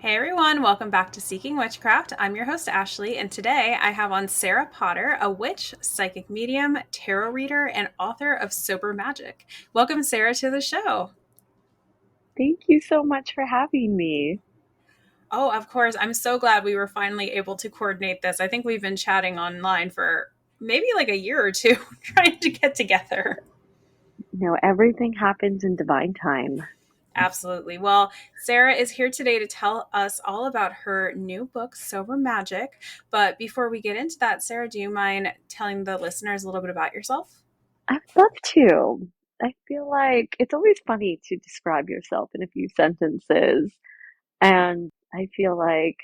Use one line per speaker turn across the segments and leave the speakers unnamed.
Hey everyone, welcome back to Seeking Witchcraft. I'm your host Ashley, and today I have on Sarah Potter, a witch, psychic medium, tarot reader, and author of Sober Magic. Welcome, Sarah, to the show.
Thank you so much for having me.
Oh, of course. I'm so glad we were finally able to coordinate this. I think we've been chatting online for maybe like a year or two trying to get together.
Everything happens in divine time.
Absolutely. Well, Sarah is here today to tell us all about her new book, Sober Magic. But before we get into that, Sarah, do you mind telling the listeners a little bit about yourself?
I'd love to. I feel like it's always funny to describe yourself in a few sentences. And I feel like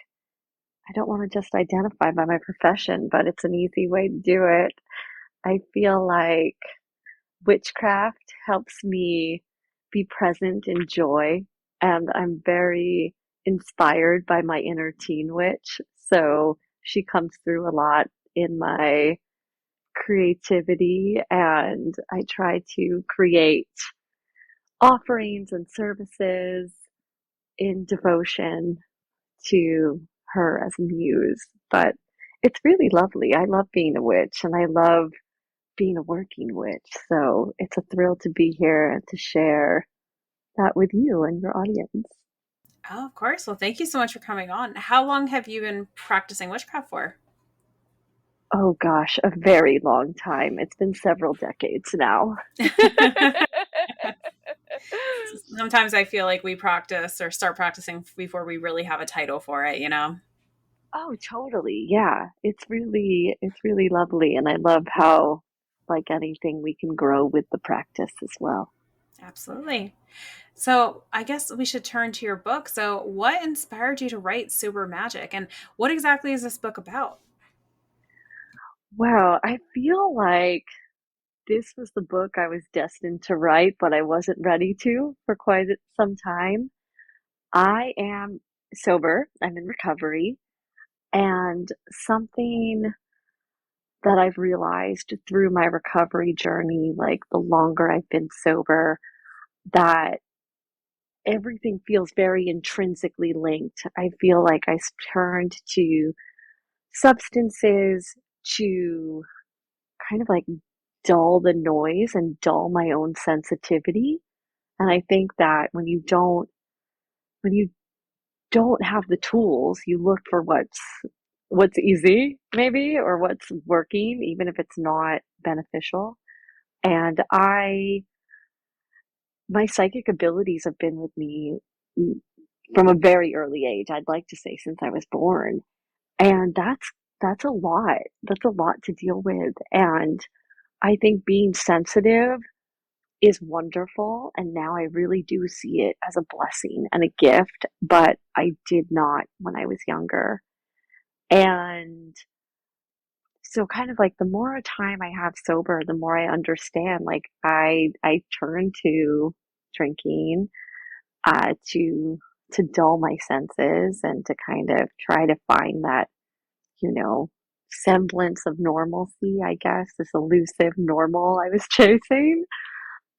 I don't want to just identify by my profession, but it's an easy way to do it. I feel like witchcraft helps me be present in joy, and I'm very inspired by my inner teen witch. So she comes through a lot in my creativity, and I try to create offerings and services in devotion to her as a muse. But it's really lovely. I love being a witch and I love being a working witch. So it's a thrill to be here and to share that with you and your audience.
Oh, of course. Well, thank you so much for coming on. How long have you been practicing witchcraft for?
Oh gosh, a very long time. It's been several decades now.
Sometimes I feel like we practice or start practicing before we really have a title for it, you know?
Oh, totally. Yeah. It's really lovely. And I love how, like anything, we can grow with the practice as well.
Absolutely. So, I guess we should turn to your book. So, what inspired you to write Sober Magic, and what exactly is this book about?
Wow. I feel like this was the book I was destined to write, but I wasn't ready to for quite some time. I am sober. I'm in recovery. And something that I've realized through my recovery journey, like the longer I've been sober, that everything feels very intrinsically linked. I feel like turned to substances to kind of like dull the noise and dull my own sensitivity. And I think that when you don't have the tools, you look for what's easy maybe or what's working, even if it's not beneficial. And I my psychic abilities have been with me from a very early age. I'd like to say since I was born. And that's a lot. That's a lot to deal with. And I think being sensitive is wonderful. And now I really do see it as a blessing and a gift, but I did not when I was younger. And so kind of like the more time I have sober, the more I understand. Like I turn to drinking to dull my senses and to kind of try to find that, you know, semblance of normalcy, I guess, this elusive normal I was chasing.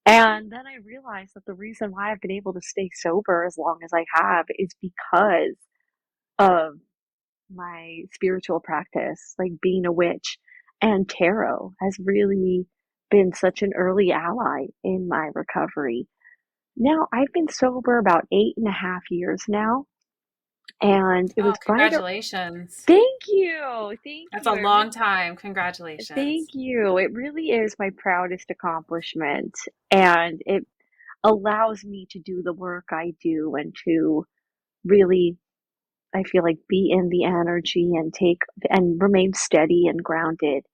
And then I realized that the reason why I've been able to stay sober as long as I have is because of my spiritual practice, like being a witch. And tarot has really been such an early ally in my recovery. Now, I've been sober about 8.5 years now, and it
Oh,
was right.
congratulations.
Thank you. Thank
That's a
you.
long time.
Thank
Congratulations.
you. It really is my proudest accomplishment, and it allows me to do the work I do and to really, I feel like, be in the energy and take and remain steady and grounded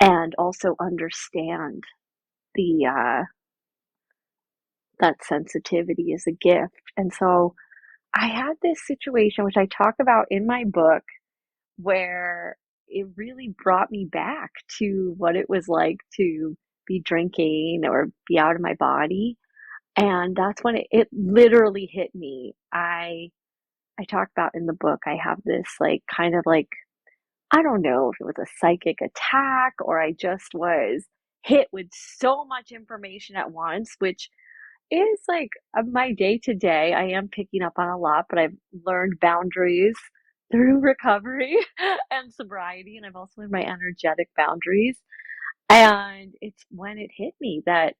and also understand the that sensitivity is a gift. And so I had this situation which I talk about in my book where it really brought me back to what it was like to be drinking or be out of my body. And that's when it literally hit me. I talk about in the book, I have this like kind of like, I don't know if it was a psychic attack or I just was hit with so much information at once, which is like my day to day. I am picking up on a lot, but I've learned boundaries through recovery and sobriety, and I've also learned my energetic boundaries. And it's when it hit me that,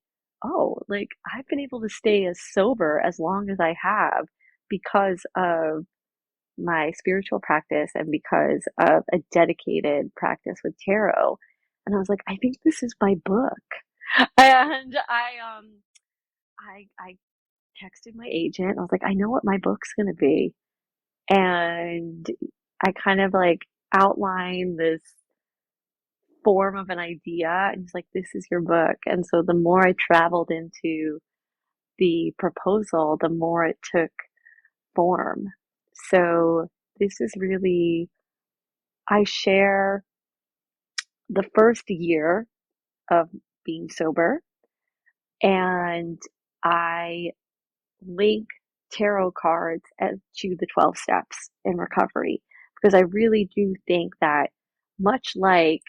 oh, like I've been able to stay as sober as long as I have because of my spiritual practice and because of a dedicated practice with tarot. And I was like, I think this is my book. And I texted my agent. I was like, I know what my book's gonna be. And I kind of like outlined this form of an idea and he's like, this is your book. And so the more I traveled into the proposal, the more it took form. So this is really, I share the first year of being sober, and I link tarot cards to the 12 steps in recovery because I really do think that, much like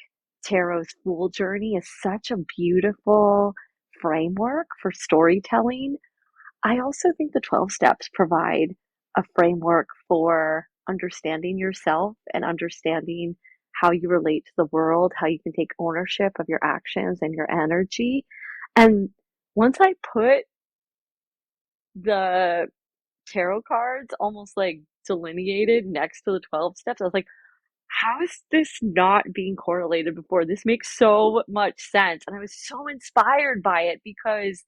tarot's Fool Journey is such a beautiful framework for storytelling, I also think the 12 steps provide a framework for understanding yourself and understanding how you relate to the world, how you can take ownership of your actions and your energy. And once I put the tarot cards almost like delineated next to the 12 steps, I was like, how is this not being correlated before? This makes so much sense. And I was so inspired by it because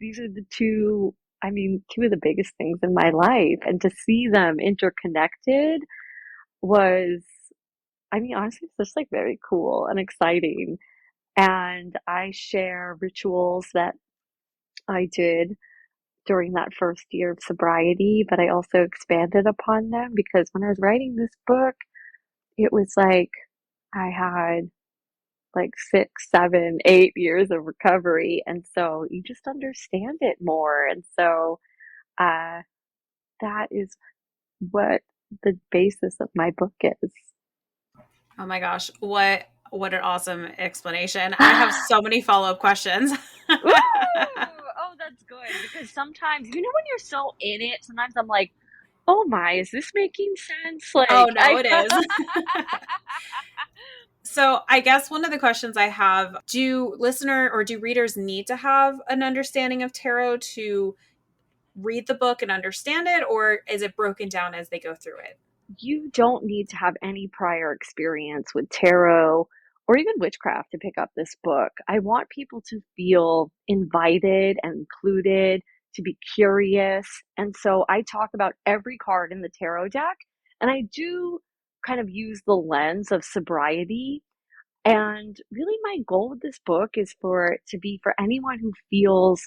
these are the two, I mean, two of the biggest things in my life. And to see them interconnected was, I mean, honestly, it's just like very cool and exciting. And I share rituals that I did during that first year of sobriety, but I also expanded upon them because when I was writing this book, it was like I had like 6, 7, 8 years of recovery. And so you just understand it more. And so uh, that is what the basis of my book is.
Oh my gosh, what an awesome explanation. I have so many follow-up questions.
Woo! Oh, that's good because sometimes, when you're so in it, sometimes I'm like, oh my, is this making sense?
Oh
Like,
no, it is. So, I guess one of the questions I have, do listener or do readers need to have an understanding of tarot to read the book and understand it, or is it broken down as they go through it?
you don't need to have any prior experience with tarot or even witchcraft to pick up this book. I want people to feel invited and included, to be curious. And so I talk about every card in the tarot deck, and I do kind of use the lens of sobriety. And really, my goal with this book is for it to be for anyone who feels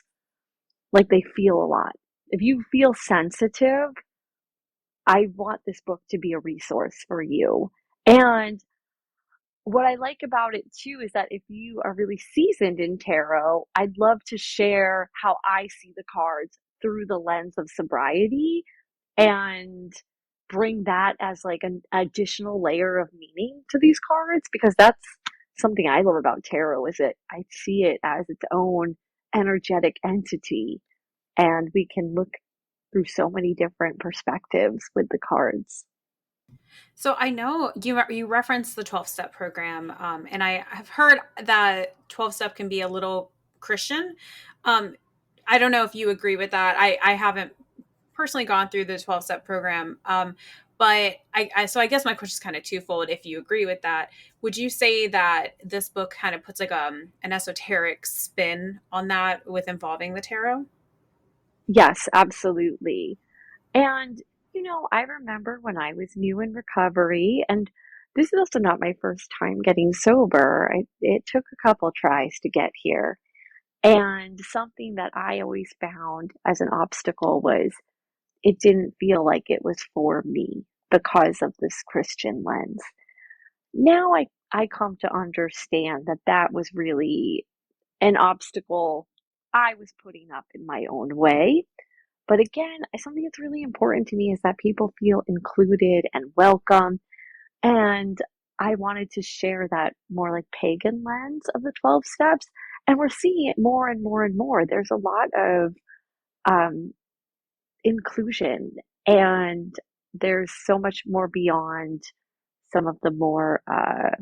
like they feel a lot. If you feel sensitive, I want this book to be a resource for you. And what I like about it too is that if you are really seasoned in tarot, I'd love to share how I see the cards through the lens of sobriety and bring that as like an additional layer of meaning to these cards because that's something I love about tarot is that I see it as its own energetic entity and we can look through so many different perspectives with the cards.
So I know you referenced the 12-step program, and I have heard that 12-step can be a little Christian. Um, I don't know if you agree with that. I haven't personally gone through the 12-step program, but so I guess my question is kind of twofold. If you agree with that, would you say that this book kind of puts like an esoteric spin on that with involving the tarot?
Yes, absolutely. And, I remember when I was new in recovery, and this is also not my first time getting sober. It took a couple tries to get here. And something that I always found as an obstacle was it didn't feel like it was for me because of this Christian lens. Now I come to understand that that was really an obstacle I was putting up in my own way. But again, something that's really important to me is that people feel included and welcome. And I wanted to share that more like pagan lens of the 12 steps. And we're seeing it more and more and more. There's a lot of um, inclusion. And there's so much more beyond some of the more, I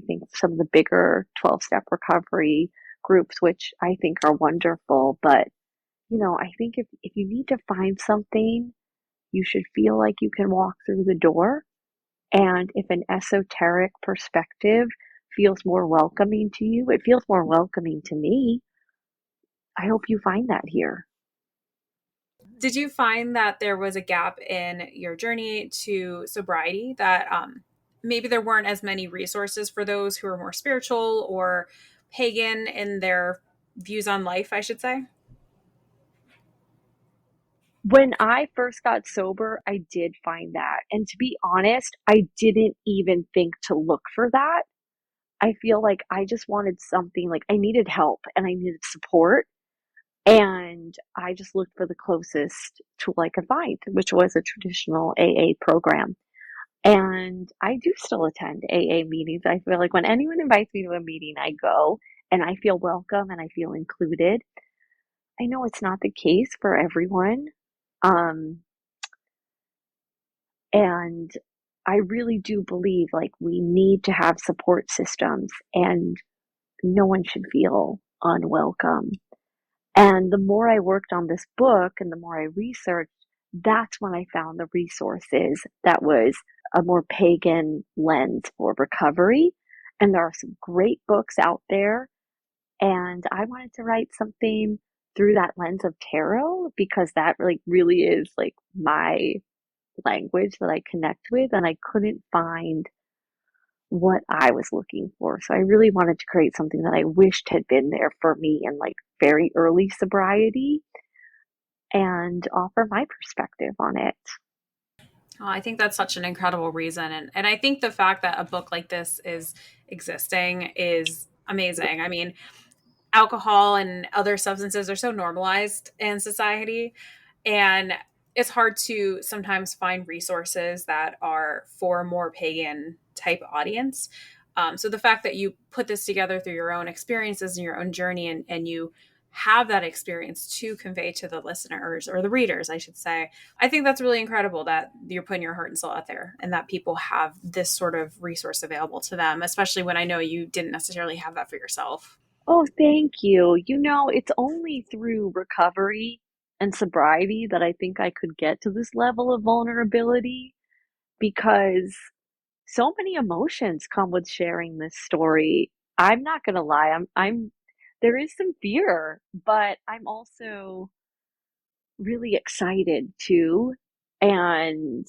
think, some of the bigger 12-step recovery groups, which I think are wonderful. But, I think if you need to find something, you should feel like you can walk through the door. And if an esoteric perspective feels more welcoming to you, it feels more welcoming to me. I hope you find that here.
Did you find that there was a gap in your journey to sobriety that maybe there weren't as many resources for those who are more spiritual or pagan in their views on life, I should say?
When I first got sober, I did find that. And to be honest, I didn't even think to look for that. I feel like I just wanted something, like I needed help and I needed support. And I just looked for the closest tool I could find, which was a traditional AA program. And I do still attend AA meetings. I feel like when anyone invites me to a meeting, I go and I feel welcome and I feel included. I know it's not the case for everyone. Um, and I really do believe like we need to have support systems and no one should feel unwelcome. And the more I worked on this book and the more I researched, that's when I found the resources that was a more pagan lens for recovery. And there are some great books out there. And I wanted to write something through that lens of tarot because that really is like my language that I connect with. And I couldn't find what I was looking for. So I really wanted to create something that I wished had been there for me in like very early sobriety and offer my perspective on it.
Oh, I think that's such an incredible reason. And I think the fact that a book like this is existing is amazing. I mean, alcohol and other substances are so normalized in society. And it's hard to sometimes find resources that are for a more pagan type audience. So the fact that you put this together through your own experiences and your own journey, and you have that experience to convey to the listeners or the readers, I should say, I think that's really incredible that you're putting your heart and soul out there and that people have this sort of resource available to them, especially when I know you didn't necessarily have that for yourself.
Oh, thank you. It's only through recovery and sobriety that I think I could get to this level of vulnerability because so many emotions come with sharing this story. I'm not gonna lie, there is some fear, but I'm also really excited too. And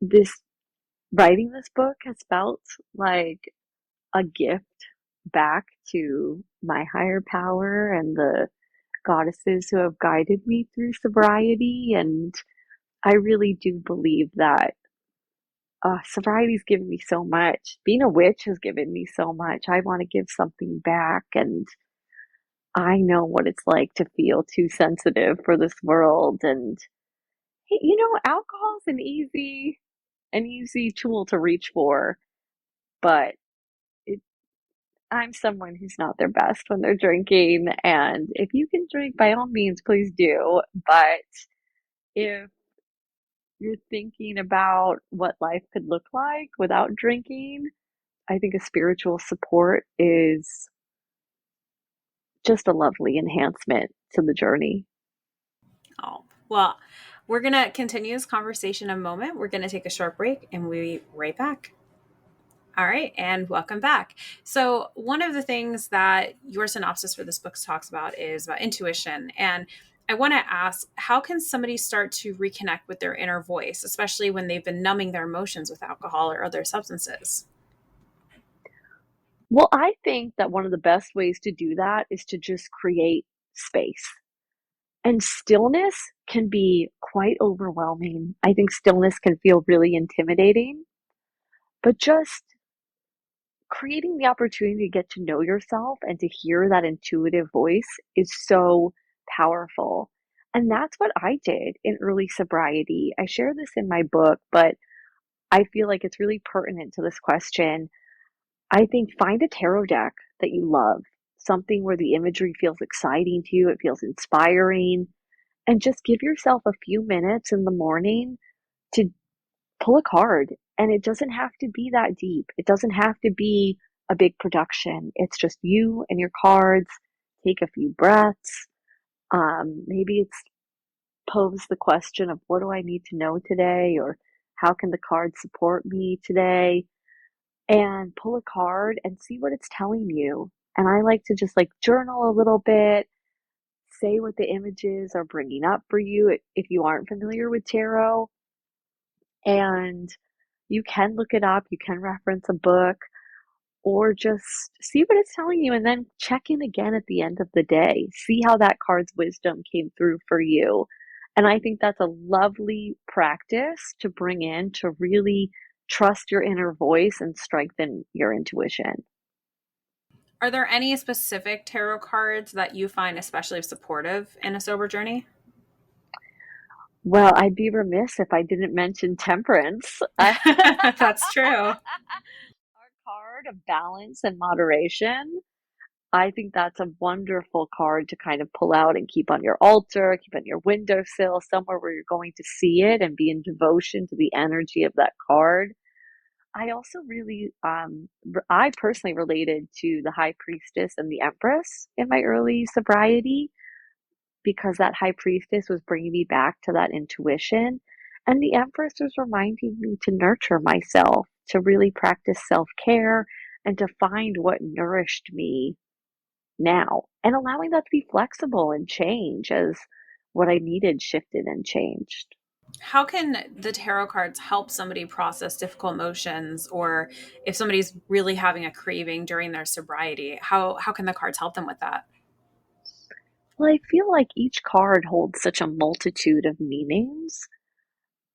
this writing this book has felt like a gift back to my higher power and the goddesses who have guided me through sobriety. And I really do believe that sobriety's given me so much. Being a witch has given me so much. I want to give something back, and I know what it's like to feel too sensitive for this world. And hey, alcohol's an easy tool to reach for, but it, I'm someone who's not their best when they're drinking. And if you can drink, by all means, please do. But if you're thinking about what life could look like without drinking, I think a spiritual support is just a lovely enhancement to the journey.
Oh, well, we're going to continue this conversation in a moment. We're going to take a short break and we'll be right back. All right, and welcome back. So, one of the things that your synopsis for this book talks about is about intuition. And I want to ask, how can somebody start to reconnect with their inner voice, especially when they've been numbing their emotions with alcohol or other substances?
Well, I think that one of the best ways to do that is to just create space. And stillness can be quite overwhelming. I think stillness can feel really intimidating, but just creating the opportunity to get to know yourself and to hear that intuitive voice is so powerful. And that's what I did in early sobriety. I share this in my book, but I feel like it's really pertinent to this question. I think find a tarot deck that you love. something where the imagery feels exciting to you, it feels inspiring, and just give yourself a few minutes in the morning to pull a card. And it doesn't have to be that deep. It doesn't have to be a big production. It's just you and your cards. Take a few breaths. Maybe it's pose the question of what do I need to know today, or how can the card support me today? And pull a card and see what it's telling you. And I like to just like journal a little bit, say what the images are bringing up for you if you aren't familiar with tarot. And you can look it up, you can reference a book, or just see what it's telling you and then check in again at the end of the day. See how that card's wisdom came through for you. And I think that's a lovely practice to bring in to really trust your inner voice and strengthen your intuition.
Are there any specific tarot cards that you find especially supportive in a sober journey?
Well, I'd be remiss if I didn't mention temperance.
That's true.
Our card of balance and moderation. I think that's a wonderful card to kind of pull out and keep on your altar, keep on your windowsill, somewhere where you're going to see it and be in devotion to the energy of that card. I also really, I personally related to the High Priestess and the Empress in my early sobriety because that High Priestess was bringing me back to that intuition. And the Empress was reminding me to nurture myself, to really practice self care, and to find what nourished me now, and allowing that to be flexible and change as what I needed shifted and changed.
How can the tarot cards help somebody process difficult emotions, or if somebody's really having a craving during their sobriety, how can the cards help them with that?
Well, I feel like each card holds such a multitude of meanings.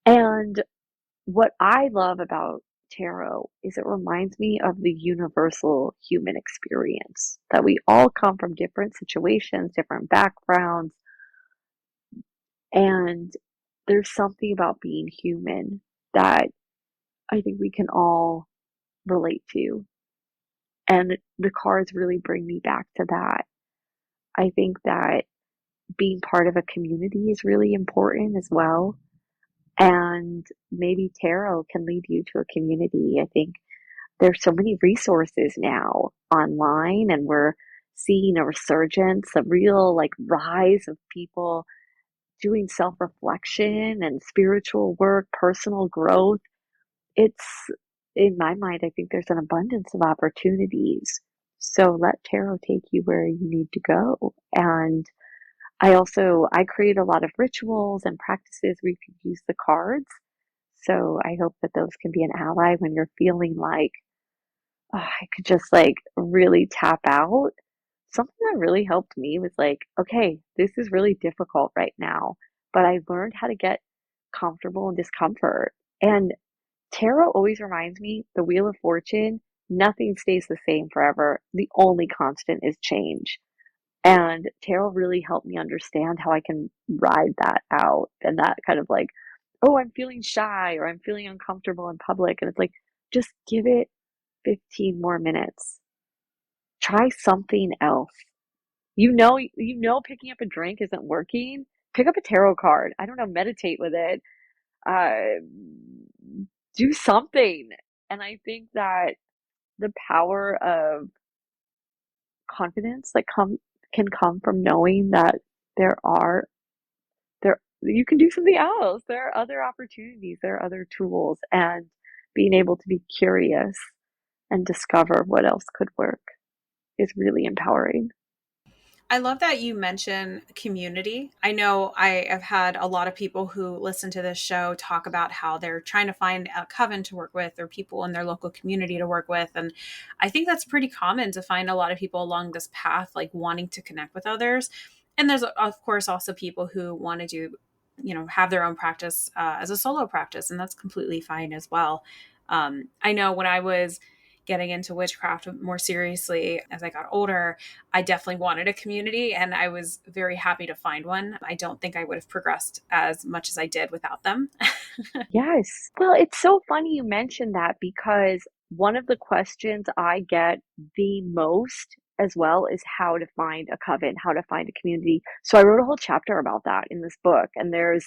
And what I love about tarot is it reminds me of the universal human experience that we all come from different situations, different backgrounds, and there's something about being human that I think we can all relate to. And the cards really bring me back to that. I think that being part of a community is really important as well. And maybe tarot can lead you to a community. I think there's so many resources now online, and we're seeing a resurgence, a real like rise of people doing self reflection and spiritual work, personal growth. It's, in my mind, I think there's an abundance of opportunities. So let tarot take you where you need to go. And I create a lot of rituals and practices where you can use the cards. So I hope that those can be an ally when you're feeling like, oh, I could just like really tap out. Something that really helped me was like, okay, this is really difficult right now, but I learned how to get comfortable in discomfort. And tarot always reminds me the Wheel of Fortune, nothing stays the same forever. The only constant is change. And tarot really helped me understand how I can ride that out, and that kind of like, oh, I'm feeling shy or I'm feeling uncomfortable in public. And it's like, just give it 15 more minutes. Try something else. Picking up a drink isn't working. Pick up a tarot card. I don't know, meditate with it. Uh, do something. And I think that the power of confidence can come from knowing that there are there you can do something else. There are other opportunities, there are other tools, and being able to be curious and discover what else could work is really empowering.
I love that you mention community. I know I have had a lot of people who listen to this show talk about how they're trying to find a coven to work with or people in their local community to work with. And I think that's pretty common to find a lot of people along this path, like wanting to connect with others. And there's, of course, also people who want to do, have their own practice as a solo practice. And that's completely fine as well. I know when I was getting into witchcraft more seriously as I got older, I definitely wanted a community, and I was very happy to find one. I don't think I would have progressed as much as I did without them.
Yes. Well, it's so funny you mentioned that because one of the questions I get the most as well is how to find a coven, how to find a community. So I wrote a whole chapter about that in this book, and there's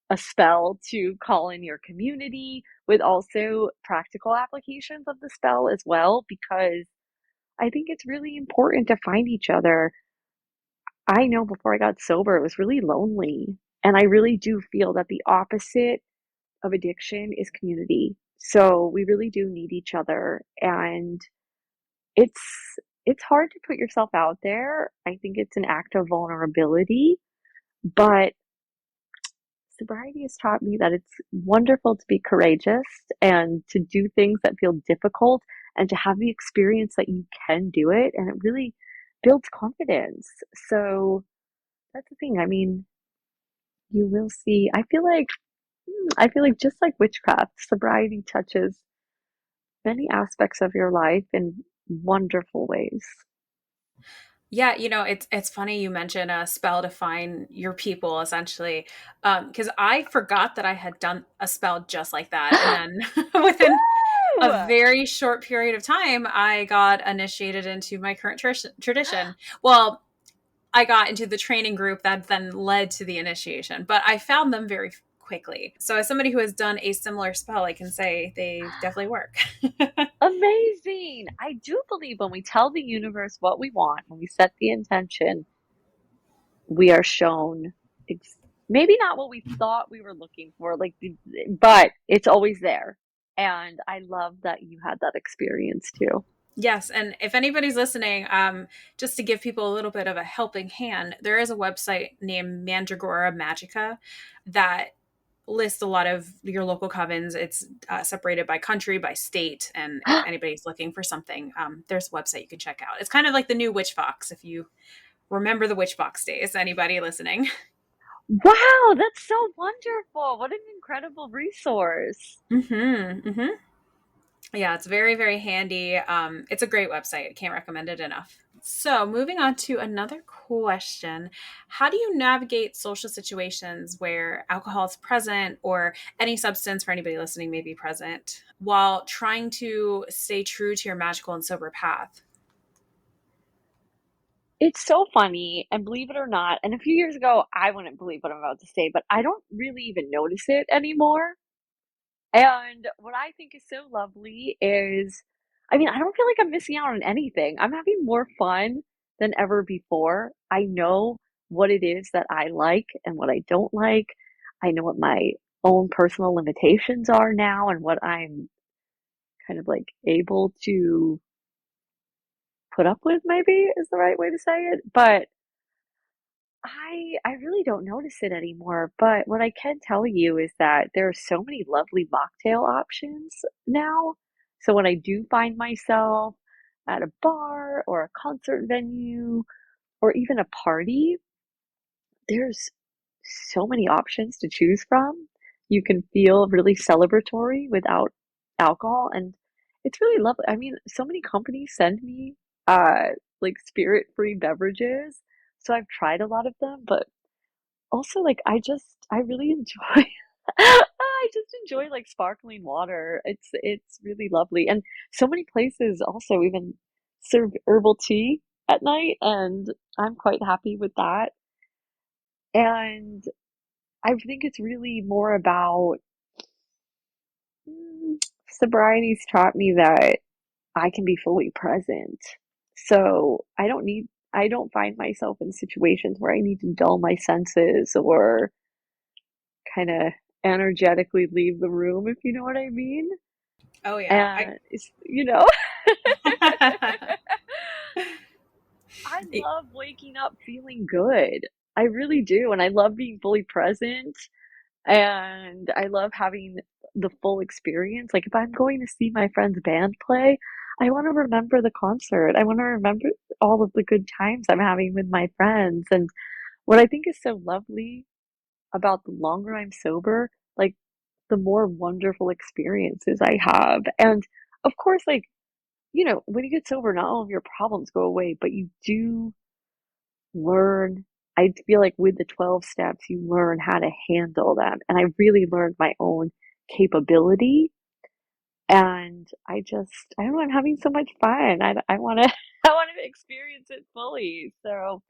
a spell to call in your community with also practical applications of the spell as well, because I think it's really important to find each other. I know before I got sober, it was really lonely. And I really do feel that the opposite of addiction is community. So we really do need each other. And it's it's hard to put yourself out there. I think it's an act of vulnerability, but sobriety has taught me that it's wonderful to be courageous and to do things that feel difficult and to have the experience that you can do it. And it really builds confidence. So that's the thing. I mean, you will see. I feel like just like witchcraft, sobriety touches many aspects of your life in wonderful ways.
Yeah, it's funny you mentioned a spell to find your people, essentially, because I forgot that I had done a spell just like that, and then within a
Woo!
very short period of time, I got initiated into my current tradition. Well, I got into the training group that then led to the initiation, but I found them very quickly. So, as somebody who has done a similar spell, I can say they definitely work.
Amazing. I do believe when we tell the universe what we want, when we set the intention, we are shown ex- maybe not what we thought we were looking for, like, but it's always there. And I love that you had that experience too.
Yes, and if anybody's listening, just to give people a little bit of a helping hand, there is a website named Mandragora Magica that lists a lot of your local covens. It's separated by country, by state, and if anybody's looking for something, there's a website you can check out. It's kind of like the new Witch Fox, if you remember the Witch Fox days. Anybody listening?
Wow, that's so wonderful. What an incredible resource.
Mm-hmm. Yeah, it's very, very handy. It's a great website. I can't recommend it enough. So, moving on to another question. How do you navigate social situations where alcohol is present or any substance for anybody listening may be present while trying to stay true to your magical and sober path?
It's so funny, and believe it or not, and a few years ago, I wouldn't believe what I'm about to say, but I don't really even notice it anymore. And what I think is so lovely is, I mean, I don't feel like I'm missing out on anything. I'm having more fun than ever before. I know what it is that I like and what I don't like. I know what my own personal limitations are now and what I'm kind of like able to put up with, maybe is the right way to say it. But I really don't notice it anymore, but what I can tell you is that there are so many lovely mocktail options now. So when I do find myself at a bar or a concert venue or even a party, there's so many options to choose from. You can feel really celebratory without alcohol, and it's really lovely. I mean, so many companies send me like spirit-free beverages, so I've tried a lot of them, but also, like, I really enjoy I just enjoy, like, sparkling water. It's really lovely, and so many places also even serve herbal tea at night, and I'm quite happy with that, and I think it's really more about mm, sobriety's taught me that I can be fully present. So, I don't find myself in situations where I need to dull my senses or kind of energetically leave the room, if you know what I mean.
Oh, yeah.
And it's.
I
I love waking up feeling good. I really do. And I love being fully present. And I love having the full experience. Like if I'm going to see my friend's band play, I want to remember the concert. I want to remember all of the good times I'm having with my friends. And what I think is so lovely about the longer I'm sober, like the more wonderful experiences I have. And of course, like, when you get sober, not all of your problems go away, but you do learn. I feel like with the 12 steps, you learn how to handle them. And I really learned my own capability. And I don't know, I'm having so much fun. I want to. I want to experience it fully. So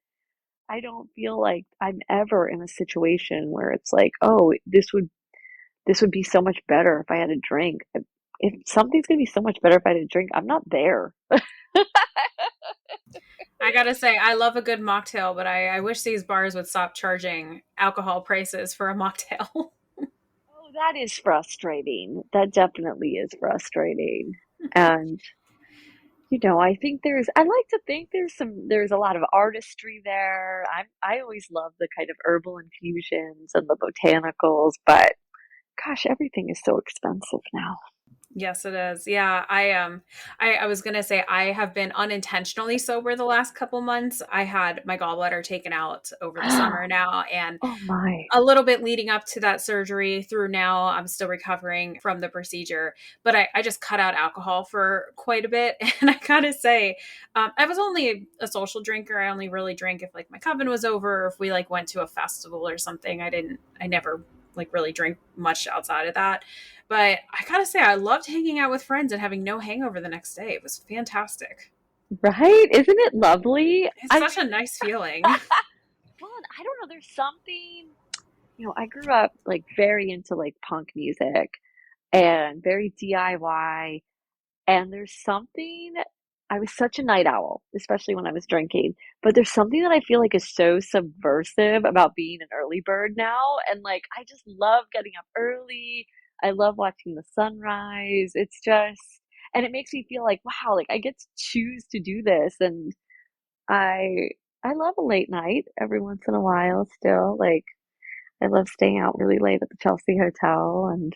I don't feel like I'm ever in a situation where it's like, oh, this would be so much better if I had a drink. If something's gonna be so much better if I had a drink, I'm not there.
I gotta say, I love a good mocktail, but I wish these bars would stop charging alcohol prices for a mocktail.
Oh, that is frustrating. That definitely is frustrating. And I like to think there's a lot of artistry there. I always love the kind of herbal infusions and the botanicals, but gosh, everything is so expensive now.
Yes, it is. Yeah, I was gonna say I have been unintentionally sober the last couple months. I had my gallbladder taken out over the summer now, and
Oh my.
a little bit leading up to that surgery through now. I'm still recovering from the procedure, but I just cut out alcohol for quite a bit. And I gotta say, I was only a social drinker. I only really drank if like my coven was over, or if we like went to a festival or something. I never like really drink much outside of that. But I gotta say, I loved hanging out with friends and having no hangover the next day. It was fantastic.
Right? Isn't it lovely?
It's
I
such a
mean,
nice feeling.
well, I don't know, there's something, I grew up like very into like punk music and very DIY. And there's something, I was such a night owl, especially when I was drinking, but there's something that I feel like is so subversive about being an early bird now. And like, I just love getting up early. I love watching the sunrise. It's just, and it makes me feel like, wow, like I get to choose to do this. And I, I love a late night every once in a while still. Like, I love staying out really late at the Chelsea Hotel and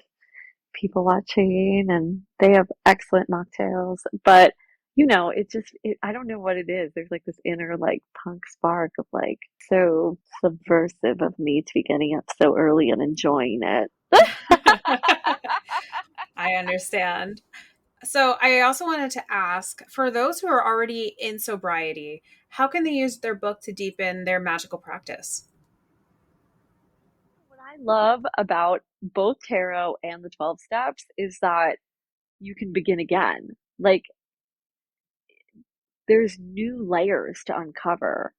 people watching, and they have excellent mocktails. But I don't know what it is. There's like this inner like punk spark of like so subversive of me to be getting up so early and enjoying it.
I understand. So, I also wanted to ask for those who are already in sobriety, how can they use their book to deepen their magical practice?
What I love about both tarot and the 12 steps is that you can begin again. Like there's new layers to uncover.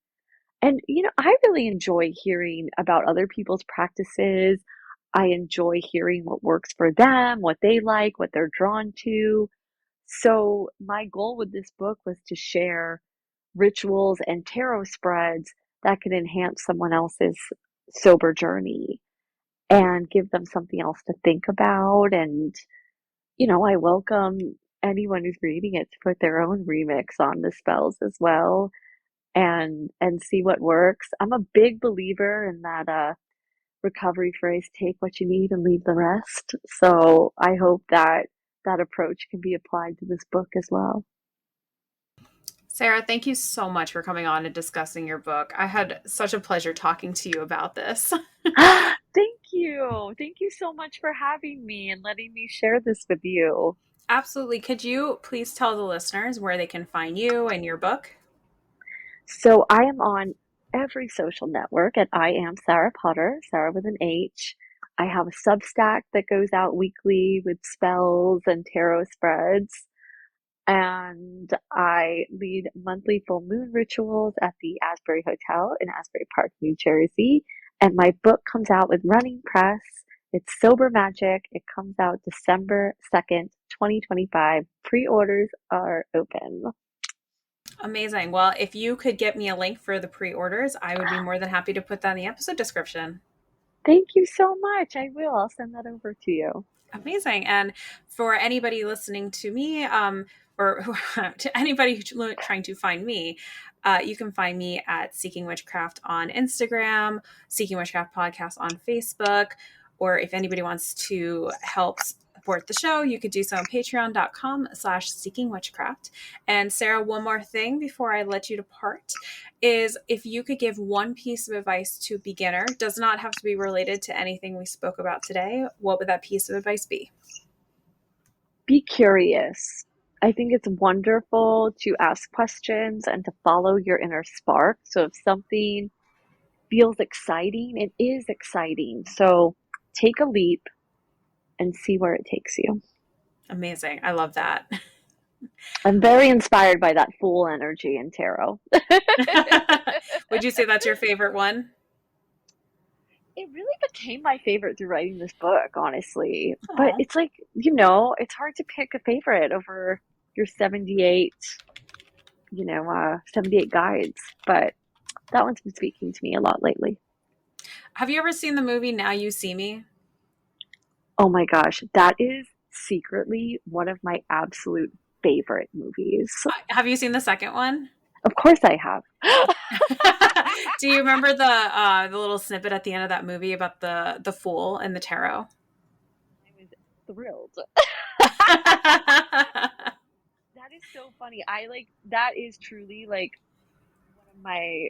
And, I really enjoy hearing about other people's practices. I enjoy hearing what works for them, what they like, what they're drawn to. So, my goal with this book was to share rituals and tarot spreads that can enhance someone else's sober journey and give them something else to think about. And, I welcome anyone who's reading it to put their own remix on the spells as well and see what works. I'm a big believer in that recovery phrase, take what you need and leave the rest. So I hope that that approach can be applied to this book as well.
Sarah, thank you so much for coming on and discussing your book. I had such a pleasure talking to you about this.
Thank you. Thank you so much for having me and letting me share this with you.
Absolutely. Could you please tell the listeners where they can find you and your book?
So I am on every social network at I am Sarah Potter, Sarah with an H. I have a Substack that goes out weekly with spells and tarot spreads. And I lead monthly full moon rituals at the Asbury Hotel in Asbury Park, New Jersey. And my book comes out with running press. It's Sober Magic. It comes out December 2nd, 2025. Pre-orders are open.
Amazing. Well, if you could get me a link for the pre orders, I would be more than happy to put that in the episode description.
Thank you so much. I will. I'll send that over to you.
Amazing. And for anybody listening to me, or to anybody who's trying to find me, you can find me at Seeking Witchcraft on Instagram, Seeking Witchcraft Podcast on Facebook, or if anybody wants to help support the show, you could do so on patreon.com/Seeking Witchcraft. And Sarah, one more thing before I let you depart is if you could give one piece of advice to a beginner, does not have to be related to anything we spoke about today, what would that piece of advice be?
Be curious. I think it's wonderful to ask questions and to follow your inner spark. So if something feels exciting, it is exciting. So take a leap and see where it takes you.
Amazing. I love that.
I'm very inspired by that fool energy in tarot.
Would you say that's your favorite one?
It really became my favorite through writing this book, honestly. But
Oh,
it's like, it's hard to pick a favorite over your 78 guides. But that one's been speaking to me a lot lately.
have you ever seen the movie Now You See Me?
Oh my gosh, that is secretly one of my absolute favorite movies.
Have you seen the second one?
Of course I have.
Do you remember the little snippet at the end of that movie about the fool and the tarot?
I was thrilled. That is so funny. That is truly like one of my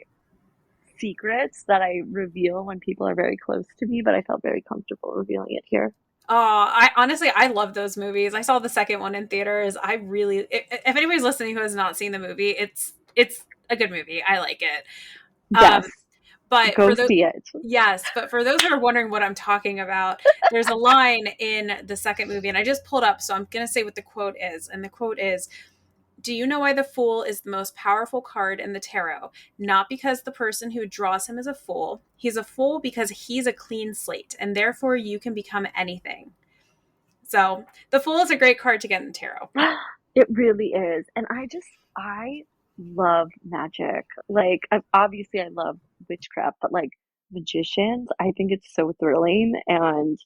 secrets that I reveal when people are very close to me, but I felt very comfortable revealing it here.
Oh, I honestly I love those movies. I saw the second one in theaters. I really, if anybody's listening who has not seen the movie, it's a good movie. I like it. Um,
Yes,
but
go
for the
see it.
Yes, but for those who are wondering what I'm talking about, there's a line in the second movie, and I just pulled up, so I'm gonna say what the quote is. And the quote is, "Do you know why the Fool is the most powerful card in the tarot? Not because the person who draws him is a fool. He's a fool because he's a clean slate, and therefore you can become anything." So the Fool is a great card to get in the tarot.
It really is. And I love magic. Like, obviously, I love witchcraft, but like magicians, I think it's so thrilling. And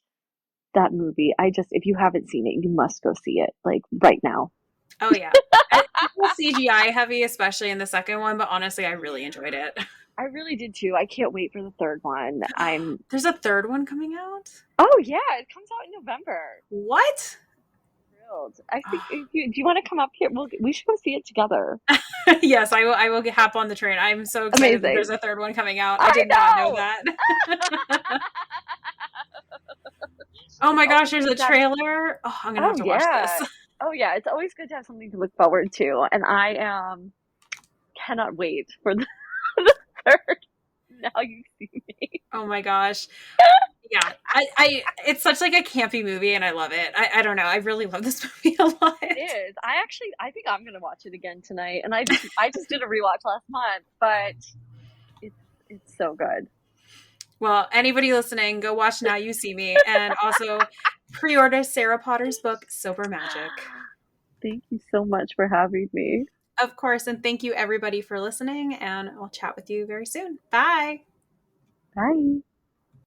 that movie, if you haven't seen it, you must go see it, like right now.
Oh yeah, it's a little CGI heavy, especially in the second one, but honestly, I really enjoyed it.
I really did too. I can't wait for the third one.
There's a third one coming out.
Oh yeah, it comes out in November.
What?
Thrilled. I think do you want to come up here? We should go see it together.
Yes, I will. I will hop on the train. I'm so excited that there's
Amazing.
a third one coming out. I
I
did not know
know.
that. Oh
It's
my gosh,
always
there's
good
a
to have.
trailer. Oh, I'm gonna have
Oh
to watch this.
yeah. Oh yeah. It's always good to have something to look forward to, and I cannot wait for the, the third. Now you see me.
Oh my gosh. Yeah, it's such like a campy movie, and I love it. I don't know. I really love this movie a lot.
It is. I think I'm gonna watch it again tonight, and I just did a rewatch last month, but it's it's so good.
Well, anybody listening, go watch Now You See Me, and also pre-order Sarah Potter's book, Sober Magic.
Thank you so much for having me.
Of course, and thank you everybody for listening, and I'll chat with you very soon. Bye.
Bye.